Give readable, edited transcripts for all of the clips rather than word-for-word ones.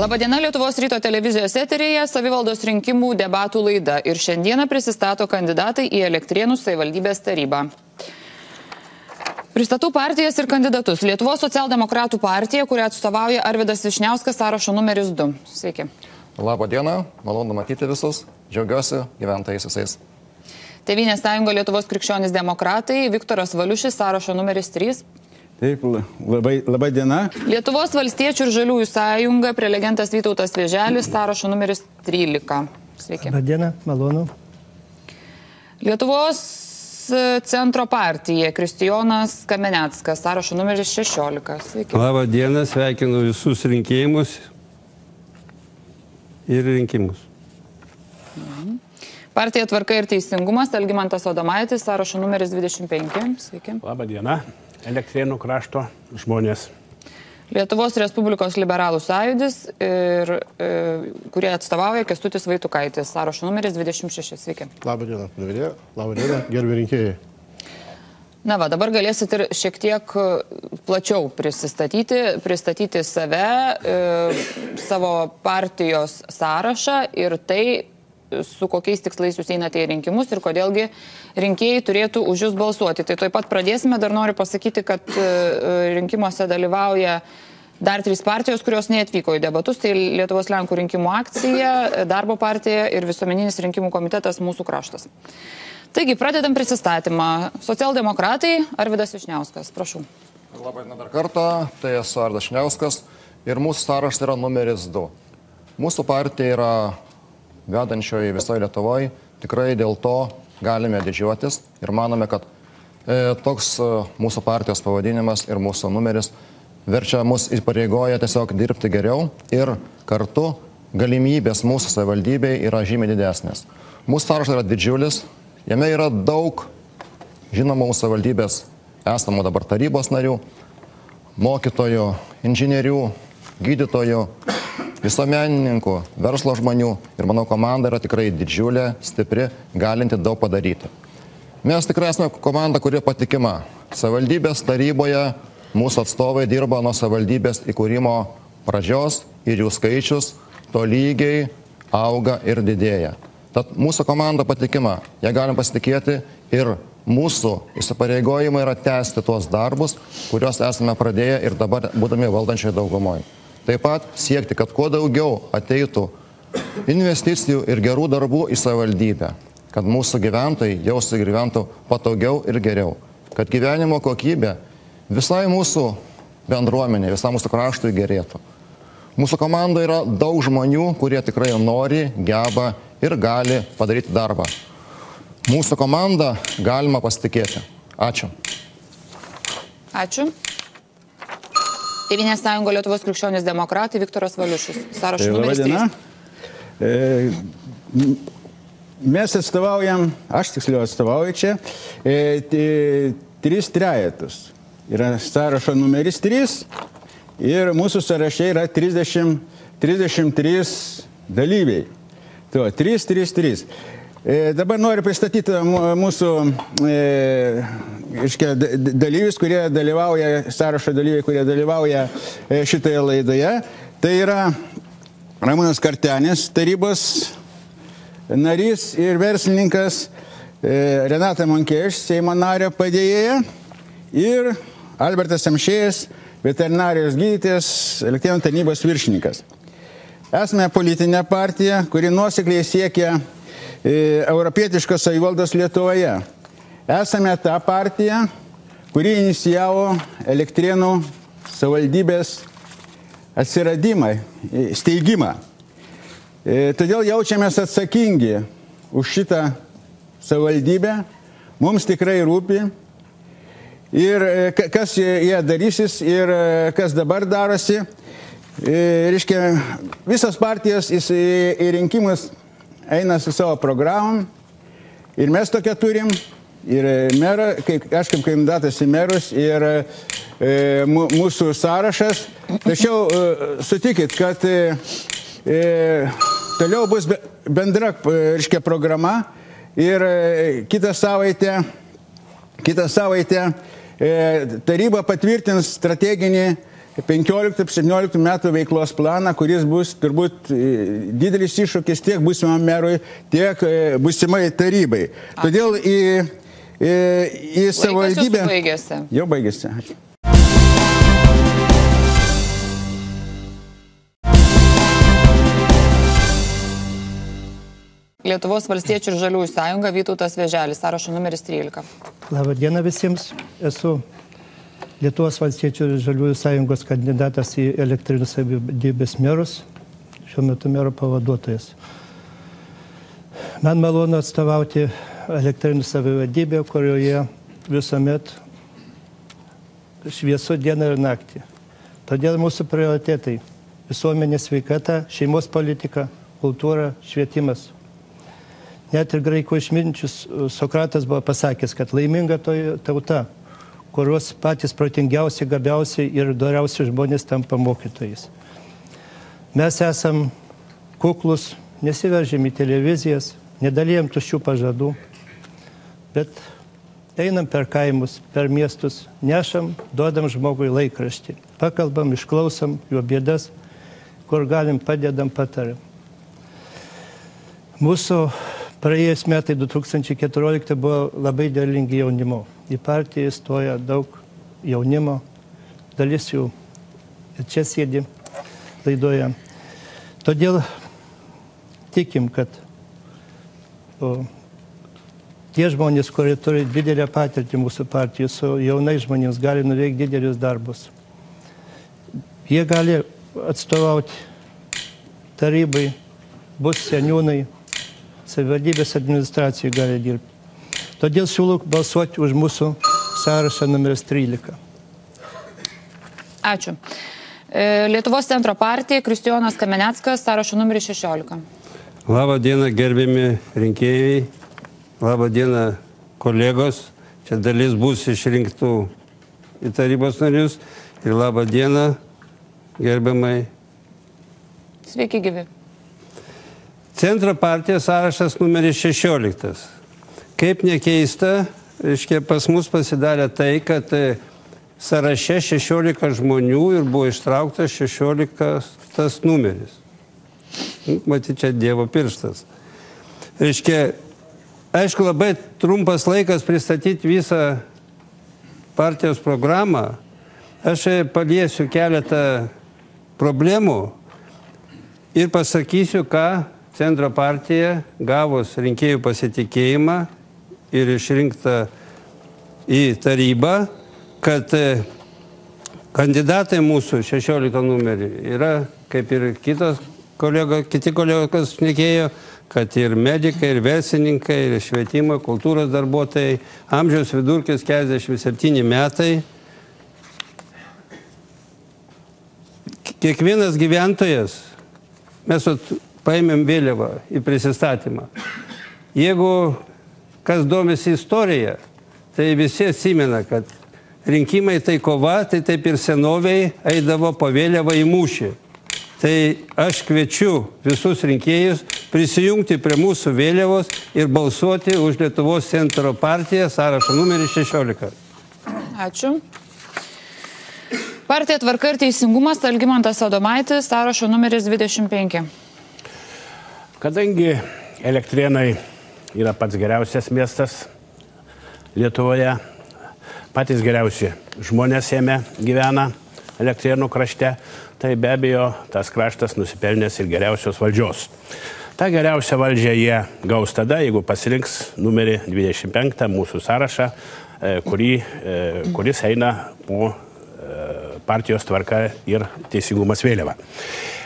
Labadiena, Lietuvos ryto televizijos eteryje savivaldos rinkimų debatų laida ir šiandieną prisistato kandidatai į Elektrėnų savivaldybės tarybą. Pristatau partijas ir kandidatus. Lietuvos socialdemokratų partija, kurią atstovauja Arvydas Vyšniauskas, sąrašo numeris 2. Sveiki. Labadiena, malonu matyti visus, džiaugiuosi gyventojais visais. Tėvynės sąjunga Lietuvos krikščionys demokratai, Viktoras Valiušis, sąrašo numeris 3. Taip, labai diena. Lietuvos valstiečių ir žaliųjų sąjunga, prelegentas Vytautas Vėželis, sąrašo numeris 13. Sveiki. Labadiena, malonu. Lietuvos centro partija, Kristijonas Kameneckas, sąrašo numeris 16. Sveiki. Labadiena, sveikinu visus rinkėjimus ir rinkimus. Partija Tvarka ir teisingumas, Algimantas Adomaitis, sąrašo numeris 25. Sveiki. Labadiena. Elektrėnų krašto žmonės. Lietuvos Respublikos liberalų sąjūdis, kurie atstovauja Kęstutis Vaitukaitis, sąrašo numeris 26. Sveiki. Labadiena, gerbiami rinkėjai. Na va, dabar galėsit ir šiek tiek plačiau pristatyti save, savo partijos sąrašą ir tai, su kokiais tikslais jūs einate į rinkimus ir kodėlgi rinkėjai turėtų už jūs balsuoti. Tai tuoj pat pradėsime, dar noriu pasakyti, kad rinkimuose dalyvauja dar 3 partijos, kurios neatvyko į debatus, tai Lietuvos Lenkų rinkimų akcija, Darbo partija ir Visuomeninis rinkimų komitetas Mūsų kraštas. Taigi, pradedam prisistatymą. Socialdemokratai, Arvydas Vyšniauskas, prašau. Labadiena dar kartą, tai esu Arvydas Vyšniauskas ir mūsų sąrašas yra numeris 2. Mūsų partija yra vedančioji visoje Lietuvoje, tikrai dėl to galime didžiuotis ir manome, kad toks mūsų partijos pavadinimas ir mūsų numeris verčia mus įpareigoja tiesiog dirbti geriau ir kartu galimybės mūsų savivaldybei yra žymiai didesnės. Mūsų sąrašas yra didžiulis, jame yra daug žinomų mūsų savivaldybės esamų dabar tarybos narių, mokytojų, inžinierių, gydytojų, visuomenininkų, verslo žmonių ir mano komanda yra tikrai didžiulė, stipri, galinti daug padaryti. Mes tikrai esame komanda, kuri patikima. Savivaldybės taryboje mūsų atstovai dirba nuo savivaldybės įkūrimo pradžios ir jų skaičius tolygiai auga ir didėja. Tad mūsų komanda patikima, ją galim pasitikėti ir mūsų įsipareigojimai yra tęsti tuos darbus, kuriuos esame pradėję ir dabar būdami valdančioje daugumoje. Taip pat siekti, kad kuo daugiau ateitų investicijų ir gerų darbų į savivaldybę, kad mūsų gyventojai jaustų gyventų patogiau ir geriau, kad gyvenimo kokybė visai mūsų bendruomenė, visam mūsų kraštui gerėtų. Mūsų komanda yra daug žmonių, kurie tikrai nori, geba ir gali padaryti darbą. Mūsų komandą galima pasitikėti. Ačiū. Ačiū. Tėvynės sąjunga Lietuvos krikščionys demokratai, Viktoras Valiušis, sąrašo numeris 3. Mes atstovaujam, aš tiksliau atstovauju čia, 3 trejetus. Yra sąrašo numeris 3 ir mūsų sąraše yra 33 dalyviai. Tai 3. Dabar noriu pristatyti mūsų dalyvius, kurie dalyvauja, sąrašo dalyviai, kurie dalyvauja šitoje laidoje. Tai yra Ramūnas Kartenis, tarybos narys ir verslininkas, Renata Monkeš, Seimo nario padėjėja ir Albertas Amšėjas, veterinarijos gydytojas, Elektrėnų tarnybos viršininkas. Esame politinė partija, kuri nuosekliai siekia europietiškos savivaldos Lietuvoje. Esame ta partija, kuri inicijavo Elektrėnų savivaldybės atsiradimą, steigimą. Todėl jaučiamės atsakingi už šitą savivaldybę. Mums tikrai rūpi ir kas jie darysis ir kas dabar darosi. Reiškia, visos partijos į rinkimus eina su savo programom ir mes tokią turim ir merą, aš kaip kandidatas į merus ir mūsų sąrašas. Tačiau sutikit, kad toliau bus bendra programa ir kitą savaitę taryba patvirtins strateginį 15-17 metų veiklos planą, kuris bus turbūt didelis iššūkis tiek būsimam merui, tiek būsimai tarybai. Todėl į savivaldybę... Baigėsi. Jau baigėsi. Ačiū. Lietuvos valstiečių ir žaliųjų sąjunga, Vytautas Vėželis, sąrašo numeris 13. Labą dieną visiems. Esu Lietuvos valstiečių ir žaliųjų sąjungos kandidatas į elektrinių savivaldybės merus, šiuo metu mero pavaduotojas. Man malonu atstovauti elektrinių savivaldybę, kurioje visuomet šviesu dieną ir naktį. Todėl mūsų prioritetai - visuomenės sveikata, šeimos politika, kultūra, švietimas. Net ir graikų išminčius Sokratas buvo pasakęs, kad laiminga tauta, kurios patys protingiausi, gabiausi ir doriausi žmonės tampa mokytojais. Mes esam kuklus, nesiveržėm į televizijas, nedalijam tuščių pažadų, bet einam per kaimus, per miestus, nešam, duodam žmogui laikraštį, pakalbam, išklausom jo bėdas, kur galim padedam, patariam. Mūsų praėjus metai 2014 buvo labai derlingi jaunimo. Į partiją įstoja daug jaunimo, dalis jų ir čia sėdi laidoje. Todėl tikim, kad tie žmonės, kurie turi didelę patirtį mūsų partijų, su jaunais žmonėms gali nuveikti didelius darbus. Jie gali atstovauti tarybai, bus seniūnai, savivaldybės administracijai gali dirbti. Todėl siūlau balsuoti už mūsų sąrašą numeris 13. Ačiū. Lietuvos centro partija, Kristijonas Kameneckas, sąrašo numeris 16. Labą dieną, gerbiami rinkėjai. Labą dieną, kolegos. Čia dalis bus išrinktų į tarybos narius. Ir labą dieną, gerbiamai. Sveiki gyvi. Centro partijos sąrašas numeris 16. Kaip nekeista, pas mus pasidarė tai, kad sąraše 16 žmonių ir buvo ištrauktas 16 numeris. Matyt, čia Dievo pirštas. Aišku, labai trumpas laikas pristatyti visą partijos programą. Aš paliesiu keletą problemų ir pasakysiu, ką Centro partija, gavus rinkėjų pasitikėjimą ir išrinkta į tarybą, kad kandidatai mūsų 16 numerį yra, kaip ir kiti kolegos šnekėjo, kad ir medikai, ir verslininkai, ir švietimo, kultūros darbuotojai, amžiaus vidurkis 47 metai. Kiekvienas gyventojas, mes paėmėm vėliavą į prisistatymą. Jeigu kas domisi istorija, tai visi atsimena, kad rinkimai tai kova, tai taip ir senoviai eidavo po vėliavą į mūšį. Tai aš kviečiu visus rinkėjus prisijungti prie mūsų vėliavos ir balsuoti už Lietuvos centro partiją, sąrašo numeris 16. Ačiū. Partija Tvarka ir teisingumas, Algimantas Adomaitis, sąrašo numeris 25. Kadangi Elektrėnai yra pats geriausias miestas Lietuvoje, patys geriausi žmonės jame gyvena Elektrėnų krašte, tai be abejo tas kraštas nusipelnęs ir geriausios valdžios. Ta geriausia valdžia jie gaus tada, jeigu pasirinks numerį 25 mūsų sąrašą, kuris eina po partijos Tvarka ir teisingumas vėliava.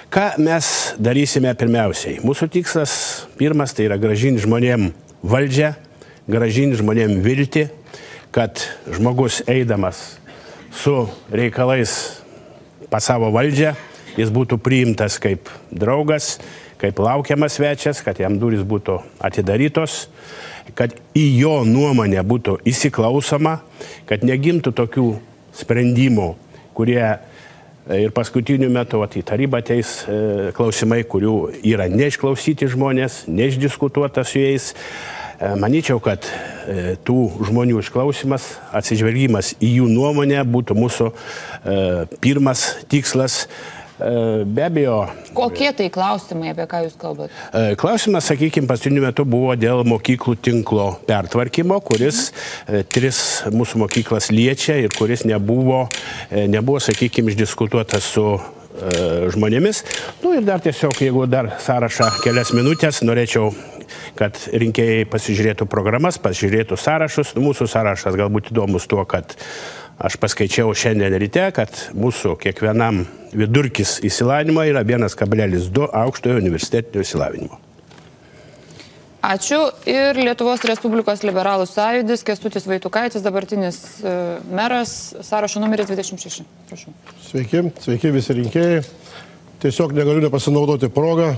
Ką mes darysime pirmiausiai? Mūsų tikslas pirmas tai yra grąžinti žmonėm valdžią, grąžinti žmonėm viltį, kad žmogus eidamas su reikalais pas savo valdžią, jis būtų priimtas kaip draugas, kaip laukiamas svečias, kad jam durys būtų atidarytos, kad į jo nuomonę būtų įsiklausoma, kad negimtų tokių sprendimų, kurie ir paskutiniu metu į tarybą ateis klausimai, kurių yra neišklausyti žmonės, neišdiskutuota su jais. Manyčiau, kad tų žmonių išklausimas, atsižvelgimas į jų nuomonę būtų mūsų pirmas tikslas. Be abejo. Kokie tai klausimai, apie ką jūs kalbate? Klausimas, sakykime, paskutiniu metu buvo dėl mokyklų tinklo pertvarkymo, kuris 3 mūsų mokyklas liečia ir kuris nebuvo sakykime, išdiskutuotas su žmonėmis. Ir dar tiesiog, jeigu dar sąrašą kelias minutės, norėčiau, kad rinkėjai pasižiūrėtų programas, pasižiūrėtų sąrašus. Mūsų sąrašas galbūt įdomus tuo, kad aš paskaičiau šiandien ryte, kad mūsų kiekvienam vidurkis įsilavinimo yra 1,2 aukštojo universitetinio įsilavinimo. Ačiū. Ir Lietuvos Respublikos liberalų sąjūdis, Kęstutis Vaitukaitis, dabartinis meras, sąrašo numeris 26. Prašau. Sveiki visi rinkėjai. Tiesiog negaliu nepasinaudoti progą.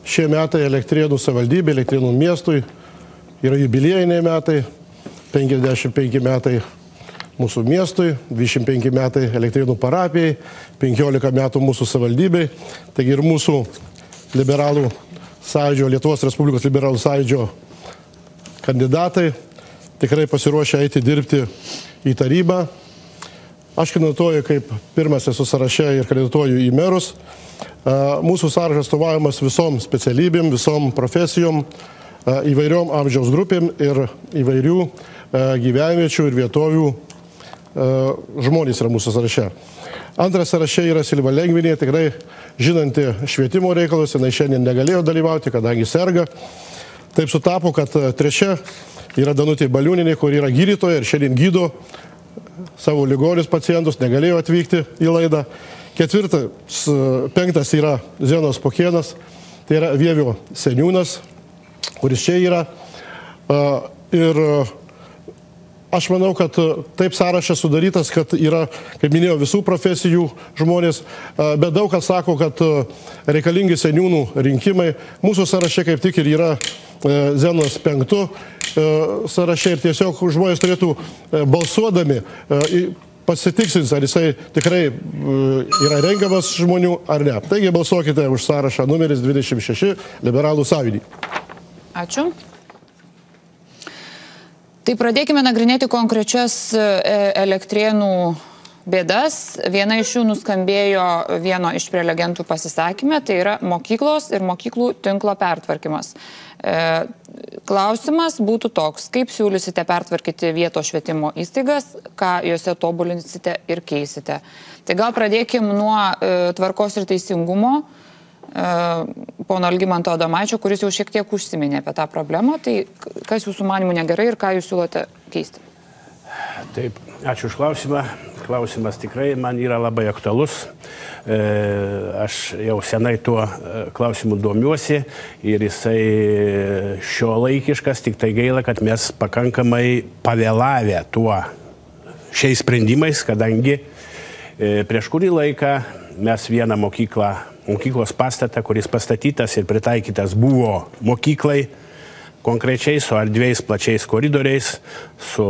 Šie metai Elektrėnų savivaldybė, Elektrėnų miestui yra jubiliejiniai metai, 55 metai mūsų miestui, 25 metai Elektrėnų parapijai, 15 metų mūsų savivaldybei. Taigi ir mūsų liberalų sąjūdžio, Lietuvos Respublikos liberalų sąjūdžio kandidatai tikrai pasiruošę eiti dirbti į tarybą. Aš kandidatuoju kaip pirmas esu sąraše ir kandidatuoju į merus. Mūsų sąrašas atstovavimas visom specialybėm, visom profesijom, įvairiom amžiaus grupėm ir įvairių gyvenviečių ir vietovių žmonės yra mūsų sąraše. Antras sąraše yra Silva Lengvinė, tikrai žinanti švietimo reikalus, jinai šiandien negalėjo dalyvauti, kadangi serga. Taip sutapo, kad trečia yra Danutė Baliūnienė, kur yra gydytoja ir šiandien gydo savo ligonius pacientus, negalėjo atvykti į laidą. Penktas yra Zenas Pokėnas, tai yra Vievio seniūnas, kuris čia yra. Ir aš manau, kad taip sąrašas sudarytas, kad yra, kaip minėjau, visų profesijų žmonės, bet daug kas sako, kad reikalingi seniūnų rinkimai. Mūsų sąraše kaip tik ir yra Zenas 5 sąraše ir tiesiog žmonės turėtų balsuodami pasitiksins, ar jisai tikrai yra rengiamas žmonių ar ne. Taigi balsuokite už sąrašą numeris 26 liberalų sąjūdį. Ačiū. Tai pradėkime nagrinėti konkrečias Elektrėnų bėdas. Viena iš jų nuskambėjo vieno iš prelegentų pasisakymė, tai yra mokyklos ir mokyklų tinklo pertvarkymas. Klausimas būtų toks, kaip siūlysite pertvarkyti vietos švietimo įstaigas, ką juose tobulinsite ir keisite. Tai gal pradėkim nuo tvarkos ir teisingumo, pono Algimanto Adomaičio, kuris jau šiek tiek užsiminė apie tą problemą. Tai kas jūsų manimų negerai ir ką jūs siūlote keisti? Taip, ačiū už klausimą. Klausimas tikrai man yra labai aktualus. Aš jau senai tuo klausimu domiuosi ir jisai šiuolaikiškas, tik tai gaila, kad mes pakankamai pavėlavę tuo šiais sprendimais, kadangi prieš kurį laiką mes vieną mokyklos pastatą, kuris pastatytas ir pritaikytas buvo mokyklai, konkrečiai su erdviais plačiais koridoriais, su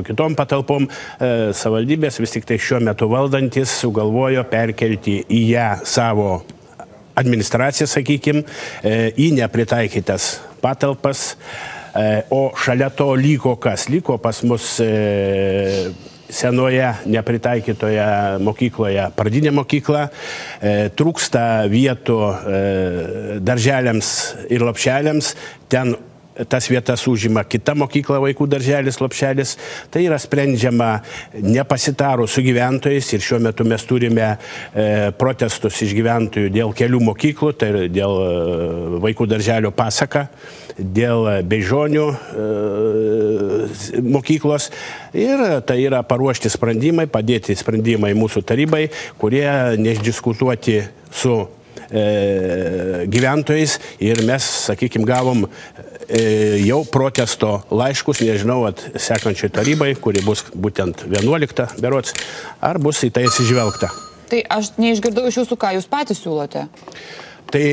kitom patalpom, savivaldybės vis tik tai šiuo metu valdantis sugalvojo perkelti į ją savo administraciją, sakykime, į nepritaikytas patalpas, o šalia to liko kas? Liko pas mus senoje nepritaikytoje mokykloje pradinė mokykla, trūksta vietų darželiams ir lopšeliams, ten tas vietas užima kita mokykla, vaikų darželis, lopšelis. Tai yra sprendžiama nepasitarus su gyventojais ir šiuo metu mes turime protestus iš gyventojų dėl kelių mokyklų, tai dėl vaikų darželio Pasaka, dėl Beižonių mokyklos. Ir tai yra paruošti sprendimai, padėti sprendimai mūsų tarybai, kurie neišdiskutuoti su gyventojais ir mes, sakykime, gavom jau protesto laiškus, nežinau, sekančiai tarybai, kuri bus būtent 11 berods, ar bus į tai atsižvelgta. Tai aš neišgirdau iš jūsų, ką jūs patys siūlote. Tai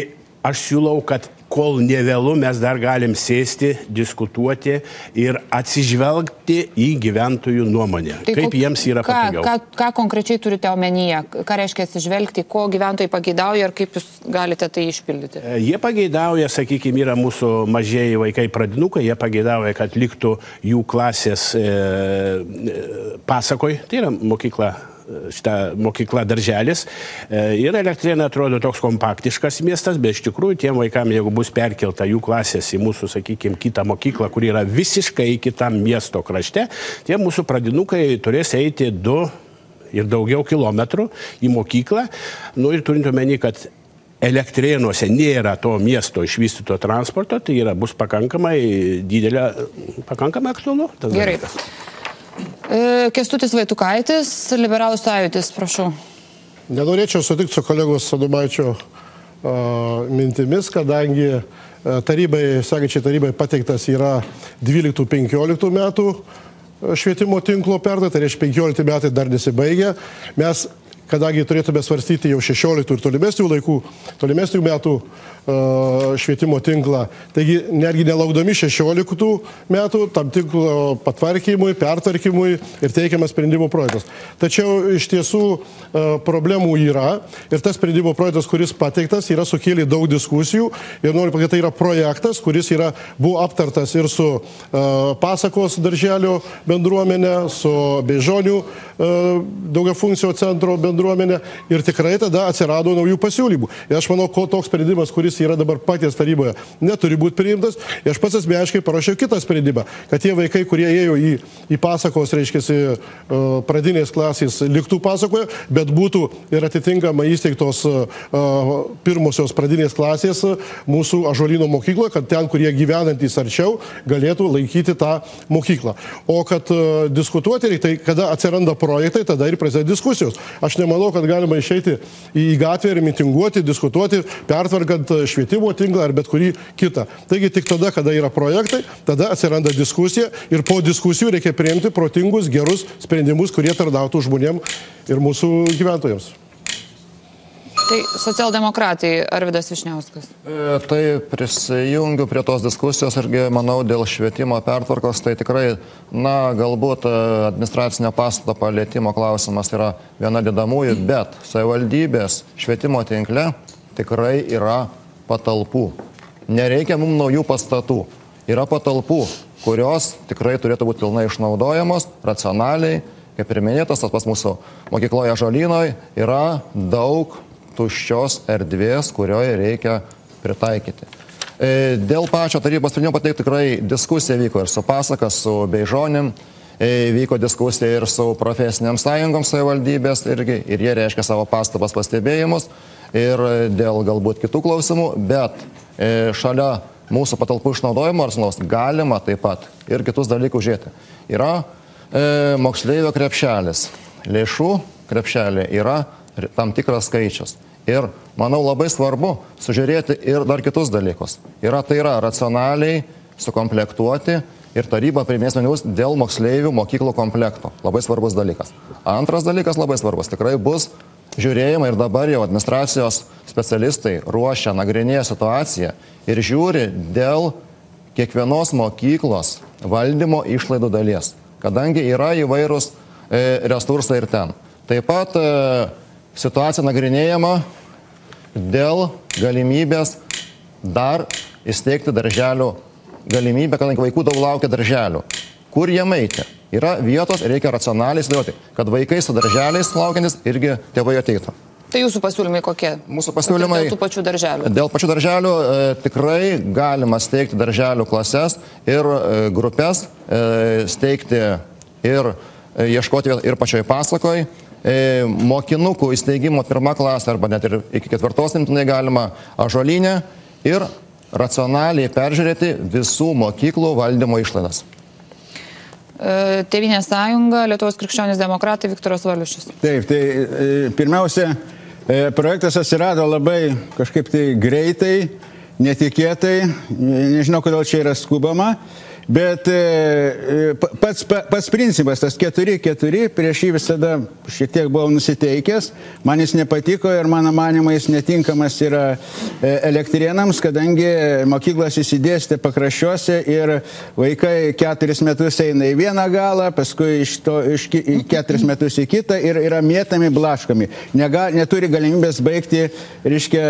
aš siūlau, kad kol nevėlu, mes dar galim sėsti, diskutuoti ir atsižvelgti į gyventojų nuomonę, Tai kaip jiems yra patogiau. Ką konkrečiai turite omenyje? Ką reiškia atsižvelgti, ko gyventojai pageidauja ir kaip jūs galite tai išpildyti? Jie pageidauja, sakykime, yra mūsų mažieji vaikai pradinukai, jie pageidauja, kad liktų jų klasės pasakoj, tai yra mokykla darželis. Ir Elektrėnai atrodo toks kompaktiškas miestas, bet iš tikrųjų tiem vaikam, jeigu bus perkelta jų klasės į mūsų, sakykime, kitą mokyklą, kuri yra visiškai kitam miesto krašte, tie mūsų pradinukai turės eiti 2 ir daugiau kilometrų į mokyklą. Nu ir turint omeny, kad Elektrėnuose nėra to miesto išvystyto transporto, tai bus pakankamai didelė, pakankamai aktualu. Gerai. Kęstutis Vaitukaitis, Liberalų sąjūdis, prašau. Nenorėčiau sutikti su kolegos Adomaičio mintimis, kadangi sekančiai tarybai pateiktas yra 12-15 metų švietimo tinklo perdai, tai reiškia 15 metai dar nesibaigia. Mes, kadangi turėtume svarstyti jau 16 ir tolimesnių metų švietimo tinklą. Taigi, netgi nelaukdami 16 metų, tam tinklo patvarkymui, pertvarkymui ir teikiamas sprendimo projektas. Tačiau iš tiesų problemų yra ir tas sprendimo projektas, kuris pateiktas, yra sukėlė daug diskusijų ir noriu pasakyti, tai yra projektas, kuris buvo aptartas ir su pasakos darželio bendruomenė, su Beižonių daugiafunkcio centro bendruomenė ir tikrai tada atsirado naujų pasiūlymų. Ir aš manau, ko toks sprendimas, kuris yra dabar paties taryboje, neturi būti priimtas. Ir aš pats asmeniškai parašiau kitą sprendimą, kad tie vaikai, kurie ėjo į pasakos, reiškiasi, pradinės klasės, liktų pasakoje, bet būtų ir atitinkamai įsteigtos pirmosios pradinės klasės mūsų Ąžuolyno mokykloje, kad ten, kurie gyvenantys arčiau, galėtų laikyti tą mokyklą. O kad diskutuoti, tai kada atsiranda projektai, tada ir prasideda diskusijos. Aš nemanau, kad galima išeiti į gatvę ir mitinguoti, diskutuoti, pertvarkant švietimo tinklą ar bet kurį kitą. Taigi tik tada, kada yra projektai, tada atsiranda diskusija ir po diskusijų reikia priimti protingus, gerus sprendimus, kurie tarnautų žmonėm ir mūsų gyventojams. Tai socialdemokratai, Arvydas Vyšniauskas. Tai prisijungiu prie tos diskusijos irgi, manau, dėl švietimo pertvarkos, tai tikrai, galbūt administracinio pastato palietimo klausimas yra viena dedamųjų, bet savivaldybės švietimo tinkle tikrai yra patalpų. Nereikia mums naujų pastatų. Yra patalpų, kurios tikrai turėtų būti pilnai išnaudojamos, racionaliai, kaip ir minėtas, tas pas mūsų mokykloje Ąžuolynoje yra daug tuščios erdvės, kurioje reikia pritaikyti. Dėl pačio tarybos sprendimo pateikti tikrai diskusija vyko ir su pasakas, su Beižonim, vyko diskusija ir su profesiniam sąjungom savivaldybės irgi, ir jie reiškia savo pastabas, pastebėjimus ir dėl galbūt kitų klausimų, bet šalia mūsų patalpų išnaudojimo arsenalas galima taip pat ir kitus dalykus žiūrėti. Yra moksleivio krepšelis, lėšų krepšelė yra tam tikras skaičius. Ir, manau, labai svarbu sužiūrėti ir dar kitus dalykus. Tai yra racionaliai sukomplektuoti ir taryba priimės sprendimus dėl moksleivių mokyklų komplekto. Labai svarbus dalykas. Antras dalykas labai svarbus. Tikrai bus žiūrėjimai ir dabar jau administracijos specialistai ruošia, nagrinėja situaciją ir žiūri dėl kiekvienos mokyklos valdymo išlaidų dalies, kadangi yra įvairūs resursai ir ten. Taip pat situacija nagrinėjama dėl galimybės dar įsteigti darželių galimybę, kadangi vaikų daug laukia darželių. Kur jie eiti? Yra vietos, reikia racionaliai sudėlioti, kad vaikai su darželiais laukiantis irgi tėvai ateitų. Tai jūsų pasiūlymai kokie? Mūsų pasiūlymai dėl tų pačių darželių. Dėl pačių darželių tikrai galima steigti darželių klases ir grupės, steigti ir ieškoti ir pačioj pasakoj. Mokinukų įsteigimo 1 klasė arba net ir iki 4 imtinai galima Ąžuolyne ir racionaliai peržiūrėti visų mokyklų valdymo išlaidas. Tėvynės sąjunga, Lietuvos krikščionys demokratai, Viktoras Valiušis. Taip, tai pirmiausia, projektas atsirado labai kažkaip tai greitai, netikėtai, nežinau, kodėl čia yra skubama. Bet pats principas, tas 4-4, prieš jį visada šiek tiek buvau nusiteikęs, man jis nepatiko ir mano manimą jis netinkamas yra Elektrėnams, kadangi mokyklas įsidėstė pakraščiuose ir vaikai 4 metus eina į vieną galą, paskui iš 4 metus į kitą ir yra mėtami, blaškomi. Neturi galimybės baigti, reiškia,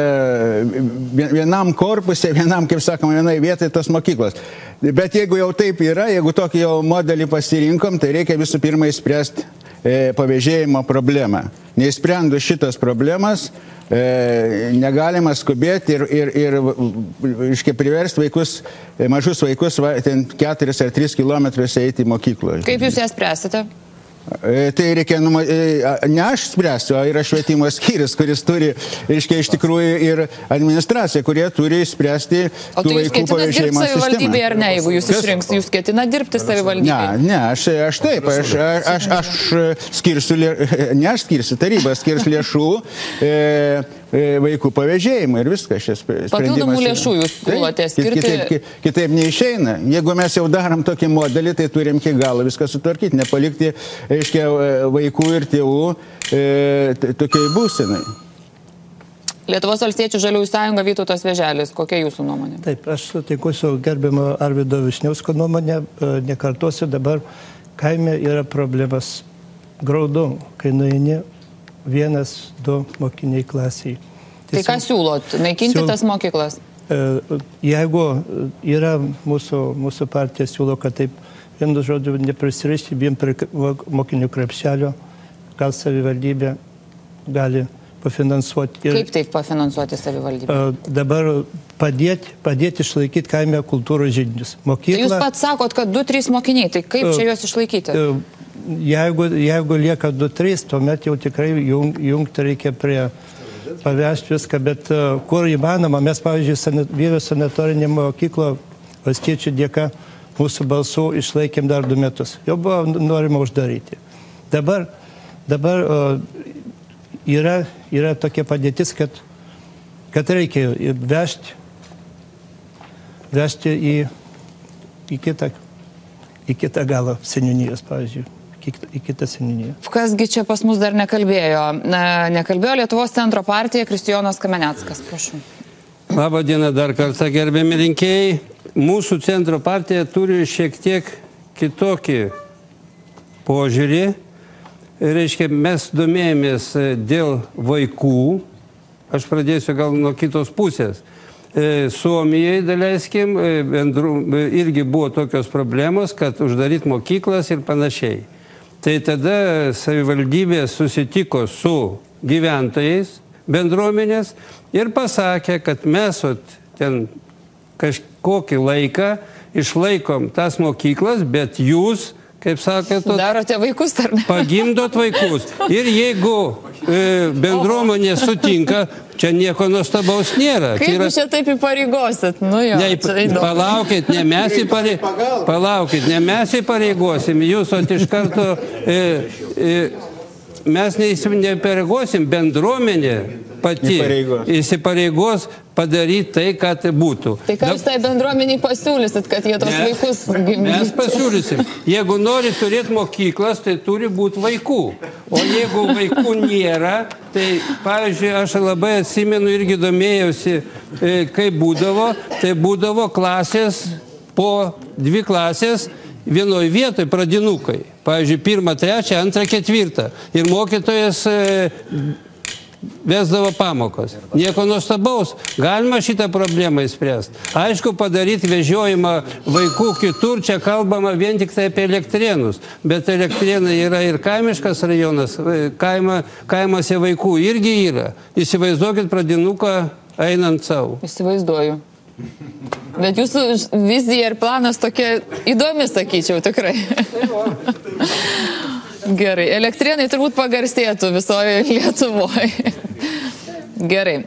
vienam korpuse, vienam, kaip sakoma, vienai vietai tos mokyklos. Bet jeigu jau taip yra, jeigu tokį jau modelį pasirinkom, tai reikia visų pirma įspręsti pavėžėjimo problemą. Neįsprendus šitas problemas, negalima skubėti ir priversti vaikus, mažus vaikus, ten 4 ar 3 kilometrus eiti į mokyklą. Kaip jūs ją spręsite? Tai reikia, ne aš spręsiu, o yra švietimo skyrius, kuris turi, reiškia, iš tikrųjų ir administracija, kurie turi spręsti tų vaikų pavėžėjimo sistemą. O tai jūs ketinat dirbti savivaldybėje ar ne, jeigu jūs išrinks, jūs ketinat dirbti savivaldybėje? Ne, aš taip, aš skirsiu, ne aš skirsiu, taryba skirs lėšų vaikų pavėžėjimui ir viskas šis sprendimas. Papildomų lėšų jūs siūlote skirti? Kitaip neišeina. Jeigu mes jau darom tokį modelį, tai turim iki galo viską sutvarkyti, nepalikti, aiškiai, vaikų ir tėvų tokiai būsenai. Lietuvos valstiečių žaliųjų sąjunga Vytautas Vėželis, kokia jūsų nuomonė? Taip, aš sutinku su gerbiamo Arvydo Vyšniausko nuomonė, nekartosiu, dabar kaime yra problemas graudu, kai nueini 1-2 mokiniai klasiai. Tai ką siūlot? Naikinti tas mokyklas? Jeigu yra mūsų partija siūlo, kad taip, vienu žodžiu, neprisirišti vien prie mokinių krepšelio, gal savivaldybė gali pafinansuoti. Kaip taip pafinansuoti savivaldybę? Dabar padėti išlaikyti kaime kultūros židinius. Tai jūs pats sakot, kad 2-3 mokiniai, tai kaip čia juos išlaikyti? Jeigu lieka 2-3, tuomet jau tikrai jungti reikia prie pavežti viską, bet kur įmanoma, mes, pavyzdžiui, Vievio sanatorinė mokyklo valstiečių dėka mūsų balsų išlaikėm dar 2 metus. Jau buvo norima uždaryti. Dabar yra tokia padėtis, kad reikia vežti į kitą galą seniūnijos, pavyzdžiui. Į kitą seniūniją. Kasgi čia pas mus dar nekalbėjo? Nekalbėjo Lietuvos centro partija Kristijonas Kameneckas, prašau. Labą dieną dar kartą, gerbiami rinkėjai. Mūsų centro partija turi šiek tiek kitokį požiūrį. Reiškia, mes domėjomės dėl vaikų. Aš pradėsiu gal nuo kitos pusės. Suomijai, daleiskim, irgi buvo tokios problemos, kad uždaryti mokyklas ir panašiai. Tai tada savivaldybė susitiko su gyventojais bendruomenės ir pasakė, kad mes ten kažkokį laiką išlaikom tas mokyklas, bet jūs, kaip sakėte, darote vaikus ar ne? Pagimdot vaikus. Ir jeigu bendruomenė sutinka, čia nieko nuostabaus nėra. Kaip jūs čia taip įpareigosit? Nu jo, palaukit, ne mes įpareigosim. Jūs iš karto mes neįpareigosim, bendruomenė pati įsipareigos padaryti tai, kad būtų. Tai ką jūs tai bendruomeniai pasiūlysit, kad jie tos vaikus gimdytų? Mes pasiūlysim. Jeigu nori turėti mokyklas, tai turi būti vaikų. O jeigu vaikų nėra, tai, pavyzdžiui, aš labai atsimenu irgi domėjausi, kaip būdavo. Tai būdavo klasės, po 2 klasės, vienoj vietoj pradinukai. Pavyzdžiui, 1, 3, 2, 4. Ir mokytojas vesdavo pamokos. Nieko nuostabaus. Galima šitą problemą įspręsti. Aišku, padaryti vežiojimą vaikų kitur, čia kalbama vien tik tai apie Elektrėnus. Bet Elektrėnai yra ir kaimiškas rajonas, kaimuose vaikų irgi yra. Įsivaizduokit pradinuką einant savo. Įsivaizduoju. Bet jūsų vizija ir planas tokia įdomi, sakyčiau, tikrai. Gerai, Elektrėnai turbūt pagarsėtų visoje Lietuvoje. Gerai.